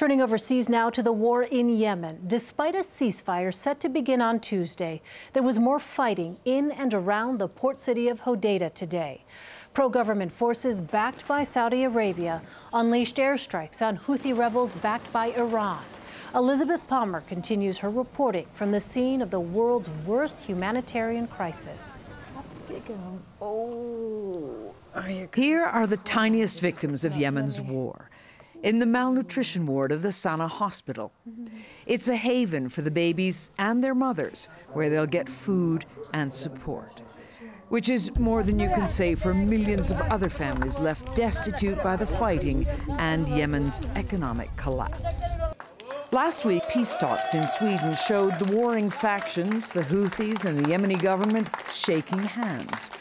Turning overseas now to the war in Yemen. Despite a ceasefire set to begin on Tuesday, there was more fighting in and around the port city of Hodeida today. Pro-government forces backed by Saudi Arabia unleashed airstrikes on Houthi rebels backed by Iran. Elizabeth Palmer continues her reporting from the scene of the world's worst humanitarian crisis. Here are the tiniest victims of Yemen's war, in the malnutrition ward of the Sana'a hospital. It's a haven for the babies and their mothers, where they'll get food and support, which is more than you can say for millions of other families left destitute by the fighting and Yemen's economic collapse. Last week, peace talks in Sweden showed the warring factions, the Houthis and the Yemeni government, shaking hands.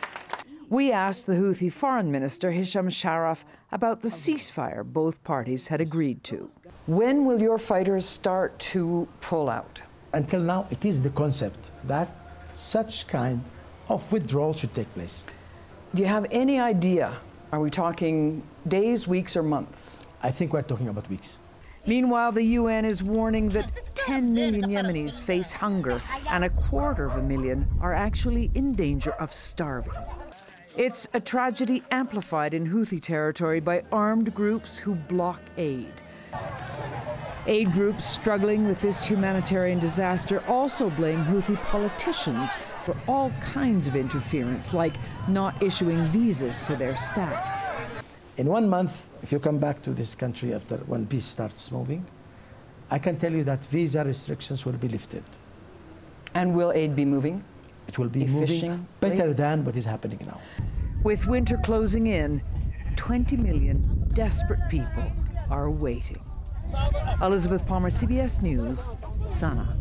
We asked the Houthi foreign minister, Hisham Sharaf, about the ceasefire both parties had agreed to. When will your fighters start to pull out? Until now, it is the concept that such kind of withdrawal should take place. Do you have any idea? Are we talking days, weeks, or months? I think we're talking about weeks. Meanwhile, the UN is warning that 10 million Yemenis face hunger and 250,000 are actually in danger of starving. It's a tragedy amplified in Houthi territory by armed groups who block aid. Aid groups struggling with this humanitarian disaster also blame Houthi politicians for all kinds of interference, like not issuing visas to their staff. In 1 month, if you come back to this country after when peace starts moving, I can tell you that visa restrictions will be lifted. And will aid be moving? It will be moving better than what is happening now. With winter closing in, 20 million desperate people are waiting. Elizabeth Palmer, CBS News, Sana'a.